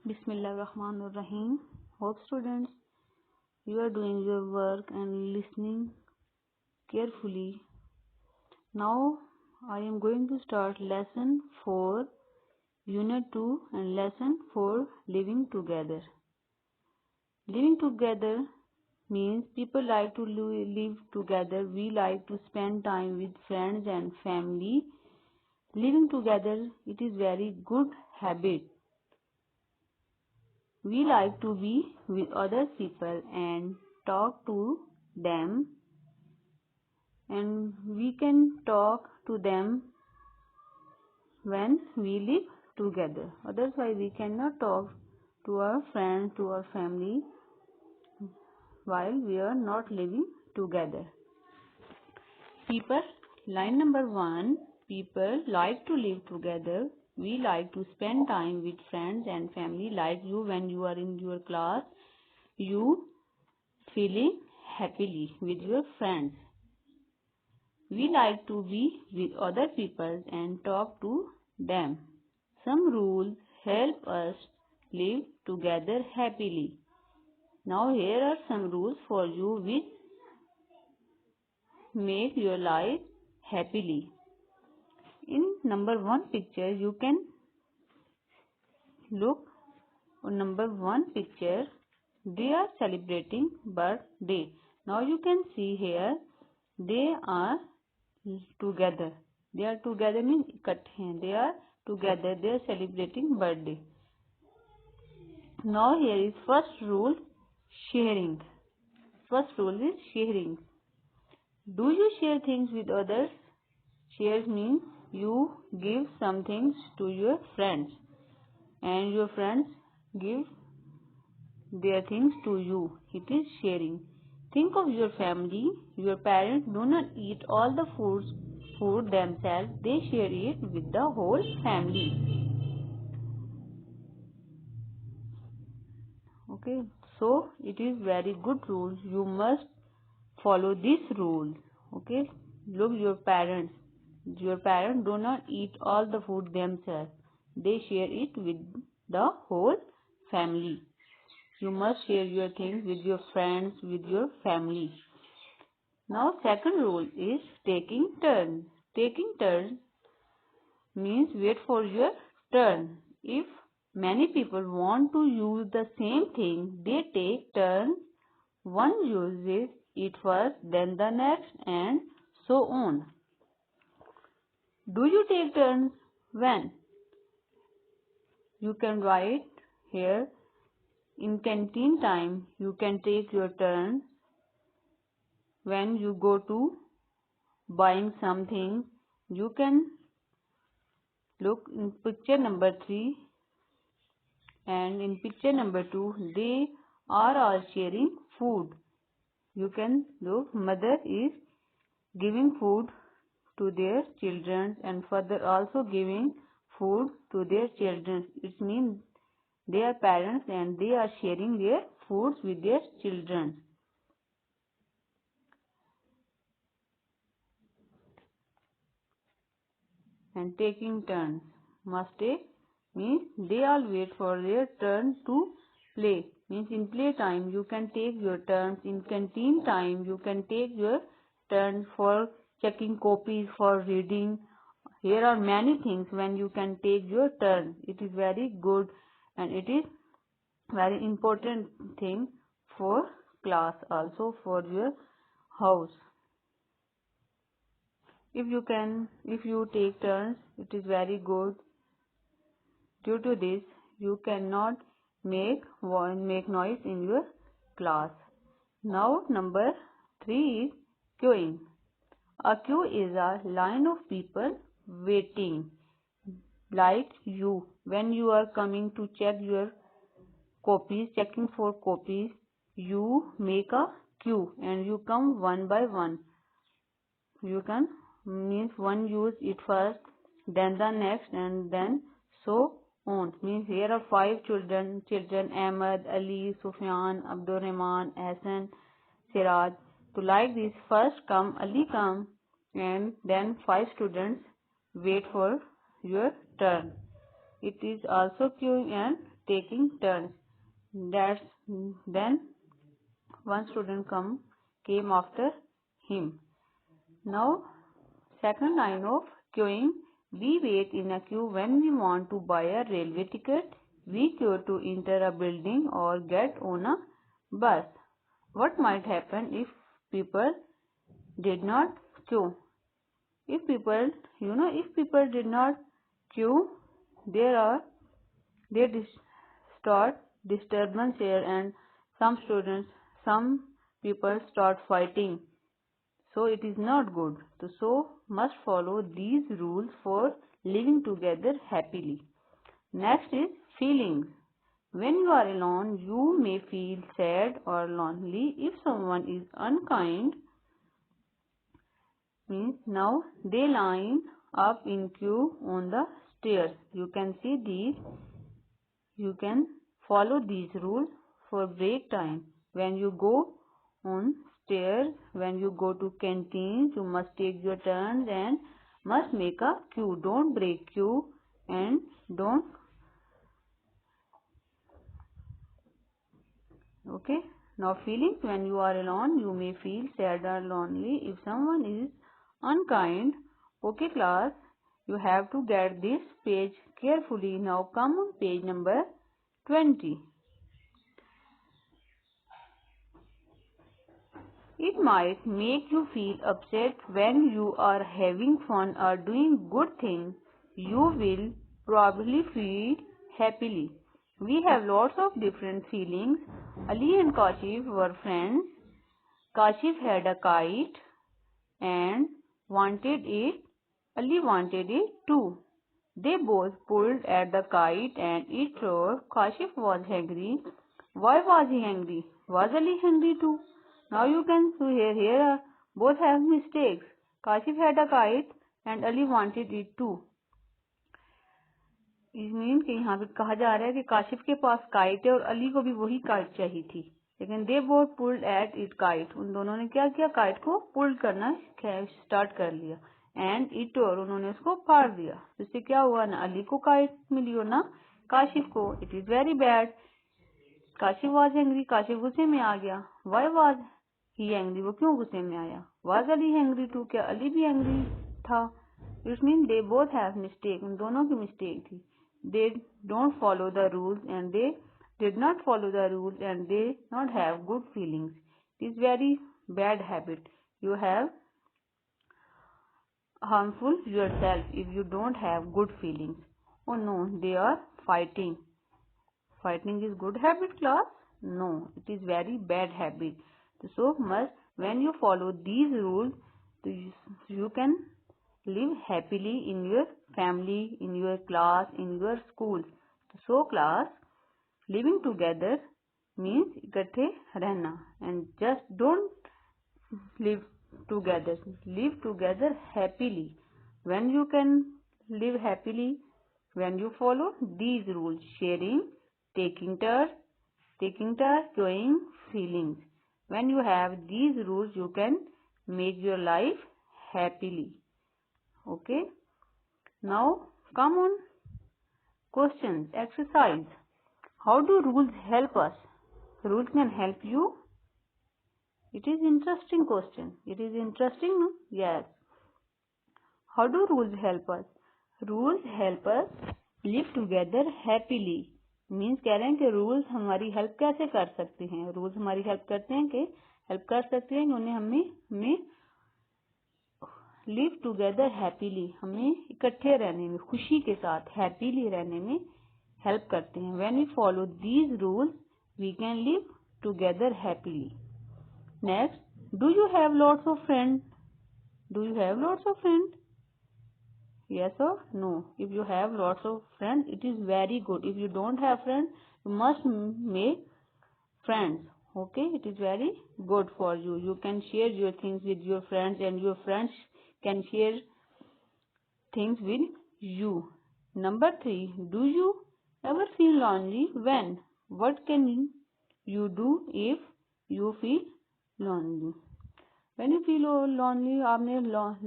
Bismillahirrahmanirrahim. Hope students, you are doing your work and listening carefully. Now I am going to start lesson 4, unit 2 and lesson 4, living together. Living together means people like to live together. We like to spend time with friends and family. Living together, it is very good habit. We like to be with other people and talk to them, and we can talk to them when we live together. Otherwise, we cannot talk to our friends, to our family while we are not living together. People, line number 1, people like to live together. We like to spend time with friends and family. Like you, when you are in your class, you feeling happily with your friends. We like to be with other people and talk to them. Some rules help us live together happily. Now here are some rules for you which make your life happily. In number 1 picture, you can look on number 1 picture. They are celebrating birthday. Now you can see here they are together. They are together means इकट्ठे हैं. They are together. They are celebrating birthday. Now here is first rule, sharing. First rule is sharing. Do you share things with others? Share means you give some things to your friends and your friends give their things to you. It is sharing. Think of your family. Your parents do not eat all the food themselves. They share it with the whole family. Okay, so it is very good rule. You must follow this rule. Okay, look, your parents do not eat all the food themselves. They share it with the whole family. You must share your things with your friends, with your family. Now second rule is taking turns. Taking turns means wait for your turn. If many people want to use the same thing, they take turns. One uses it first, then the next, and so on. Do you take turns? When? You can write here, in canteen time, you can take your turn. When you go to buying something, you can look in picture number 3 and in picture number 2, they are all sharing food. You can look, mother is giving food to their children and father also giving food to their children. It means they are parents and they are sharing their foods with their children. And taking turns. Must take means they all wait for their turn to play. Means in play time you can take your turns. In canteen time you can take your turn for checking copies, for reading. Here are many things when you can take your turn. It is very good and it is very important thing for class, also for your house. If you take turns, it is very good. Due to this, you cannot make noise in your class. Now number 3 is queuing. A queue is a line of people waiting. Like you, when you are coming to check your copies, checking for copies, you make a queue and you come one by one. You can means one use it first, then the next, and then so on. Means here are 5 children Ahmed, Ali, Sufyan, Abdul Rahman, Hassan, Siraj. So like this, first come Ali come and then 5 students wait for your turn. It is also queuing and taking turns. That's then one student came after him. Now, second line of queuing. We wait in a queue when we want to buy a railway ticket. We queue to enter a building or get on a bus. What might happen if people did not queue? If people did not queue, there start disturbance here, and some people start fighting. So it is not good. So must follow these rules for living together happily. Next is feelings. When you are alone, you may feel sad or lonely. If someone is unkind, means now they line up in queue on the stairs. You can see these. You can follow these rules for break time. When you go on stairs, when you go to canteens, you must take your turns and must make a queue. Don't break queue and don't. Okay. Now feelings. When you are alone, you may feel sad or lonely. If someone is unkind. Okay class, you have to get this page carefully. Now come on page number 20. It might make you feel upset when you are having fun or doing good things. You will probably feel happily. We have lots of different feelings. Ali and Kashif were friends. Kashif had a kite and wanted it. Ali wanted it too. They both pulled at the kite and it tore. Kashif was hungry. Why was he hungry? Was Ali hungry too? Now you can see here both have mistakes. Kashif had a kite and Ali wanted it too. इस mean कि यहाँ पे कहा जा रहा है कि काशिफ के पास काइट है और अली को भी वही काइट चाहिए थी, लेकिन they both pulled at it kite. उन दोनों ने क्या किया, काइट को पुल्ड करना स्टार्ट कर लिया. एंड इट और उन्होंने उसको फाड़ दिया. इससे क्या हुआ, ना अली को काइट मिली और ना काशिफ को. It is very bad. Kashif was angry. Kashif गुस्से में आ गया. Why was he angry. वो क्यों गुस्से में आया. Was Ali angry too. क्या अली भी एंग्री था. It mean they both have mistake. उन दोनों की मिस्टेक थी. They don't follow the rules and they did not follow the rules and they not have good feelings. It is very bad habit. You have harmful yourself if you don't have good feelings. Oh no, they are fighting. Fighting is good habit class? No, it is very bad habit. So must when you follow these rules, you can live happily in your family, in your class, in your school. So class, living together means इकट्ठे रहना, and just don't live together. Live together happily. When you can live happily, when you follow these rules: sharing, taking turns, showing feelings. When you have these rules, you can make your life happily. Okay. Now come on. Questions. Exercise. How do rules help us? Rules can help you. It is interesting question. It is interesting, no? Yes. How do rules help us? Rules help us live together happily. Means कह रहे हैं कि rules हमारी help कैसे कर सकते हैं. Rules हमारी हेल्प करते हैं कि उन्हें हमें लिव टुगेदर हैप्पीली, हमें इकट्ठे रहने में, खुशी के साथ हैप्पीली रहने में हेल्प करते हैं. When we follow these rules we can live together happily. Next, do you have lots of friend. Do you have lots of friend. Yes or no? If you have lots of friends, it is very good. If you don't have friends, you must make friends. Okay, it is very good for you. You can share your things with your friends and your friends can share things with you. Number 3, do you ever feel lonely? When? What can you do if you feel lonely? When you feel lonely, आपने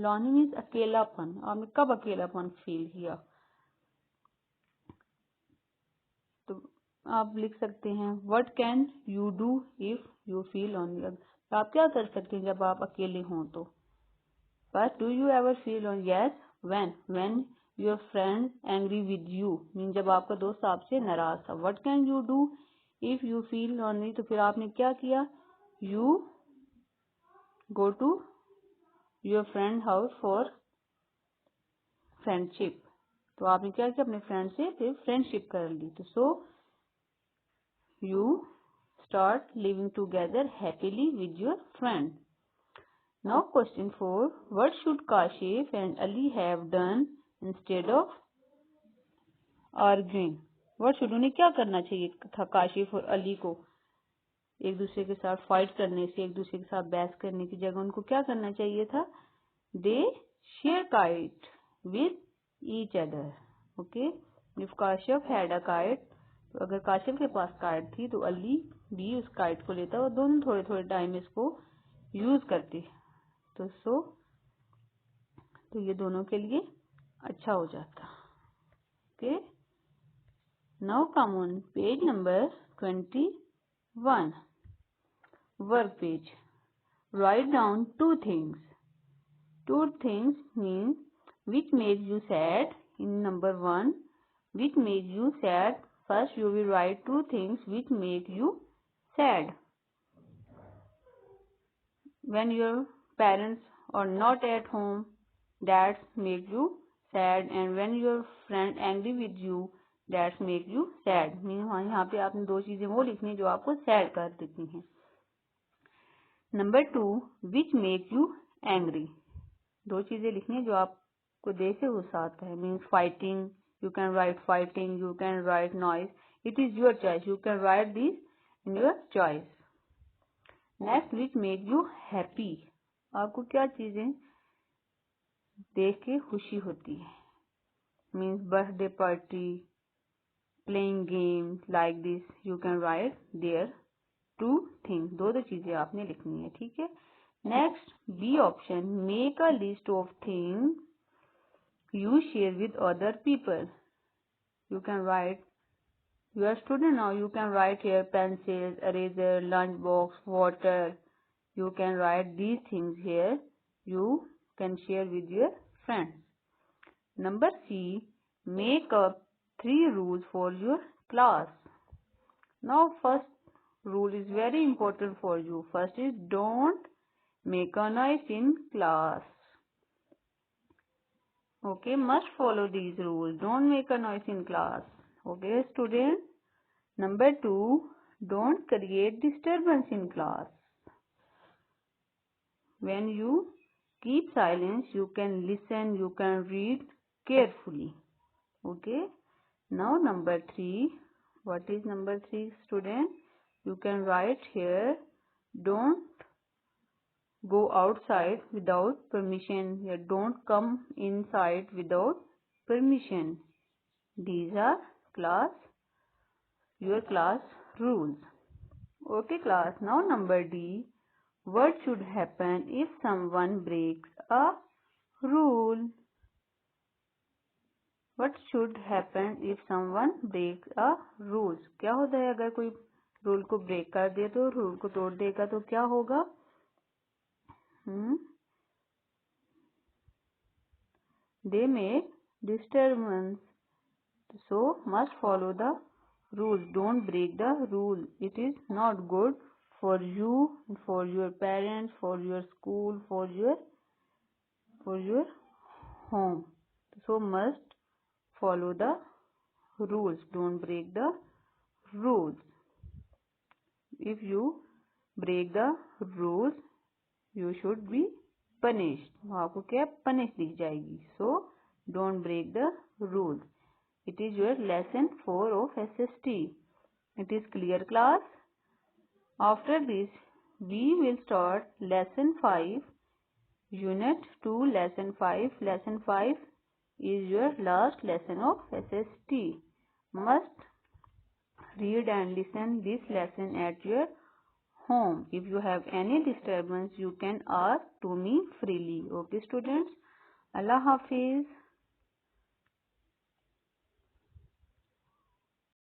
lonely means अकेलापन. आपने कब अकेलापन feel किया. तो आप लिख सकते हैं what can you do if you feel lonely. आप क्या कर सकते हैं जब आप अकेले हों तो। But do you ever feel lonely? Yes, when your friend angry with you, mean जब आपका दोस्त आपसे नाराज था। What can you do if you feel lonely, तो फिर आपने क्या किया, you go to your friend house for friendship. तो आपने क्या किया, अपने फ्रेंड से फिर फ्रेंडशिप कर ली। तो so you start living together happily with your friend. Now question 4, what should Kashif and Ali have done instead of arguing. What should, उन्हें क्या करना चाहिए था काशिफ और अली को एक दूसरे के साथ फाइट करने से, एक दूसरे के साथ बहस करने की जगह उनको क्या करना चाहिए था, they share kite with each other. Okay, if Kashif had a kite, तो अगर काशिफ के पास काइट थी तो अली भी उस काइट को लेता और दोनों थोड़े थोड़े टाइम इसको यूज करते। तो ये दोनों के लिए अच्छा हो जाता। Okay, now come on page number 21, work page. Write down two things. Two things means which makes you sad. In number 1, which makes you sad. First you will write two things which make you sad. When your parents are not at home, that makes you sad, and when your friend angry with you, that makes you sad. Means यहाँ पे आपने दो चीजें वो लिखनी जो आपको sad कर देती हैं। Number 2, which make you angry. दो चीजें लिखनी है जो आपको देख से गुस्सा आता है। Means fighting, you can write fighting, you can write noise, it is your choice, you can write this in your choice. Next, which make you happy. आपको क्या चीजें देख के खुशी होती है। Means birthday party, playing game like this, you can write there two things. दो चीजें आपने लिखनी है, ठीक है। Next, B option, make a list of things you share with other people. You can write, you are student now, you can write here pencil, eraser, lunch box, water, you can write these things here, you can share with your friends. Number C, make up 3 rules for your class. Now first rule is very important for you. First is don't make a noise in class. Okay, must follow these rules. Don't make a noise in class. Okay, student. Number 2, don't create disturbance in class. When you keep silence, you can listen, you can read carefully. Okay. Now number 3. What is number 3, student? You can write here, don't go outside without permission. Here, don't come inside without permission. These are your class rules. Okay class, now number D. What should happen if someone breaks a rule? What should happen if someone breaks a rules? क्या होता है अगर कोई rule को break कर दे, तो rule को तोड़ देगा तो क्या होगा? They make disturbance. So must follow the rules. Don't break the rule. It is not good for you, for your parents, for your school, for your home. So must follow the rules. Don't break the rules. If you break the rules, you should be punished. आपको क्या punish दी जाएगी. So don't break the rules. It is your lesson 4 of SST. It is clear class. After this, we will start lesson 5, unit 2, lesson 5. Lesson 5 is your last lesson of SST. Must read and listen this lesson at your home. If you have any disturbance, you can ask to me freely. Okay students, Allah Hafiz.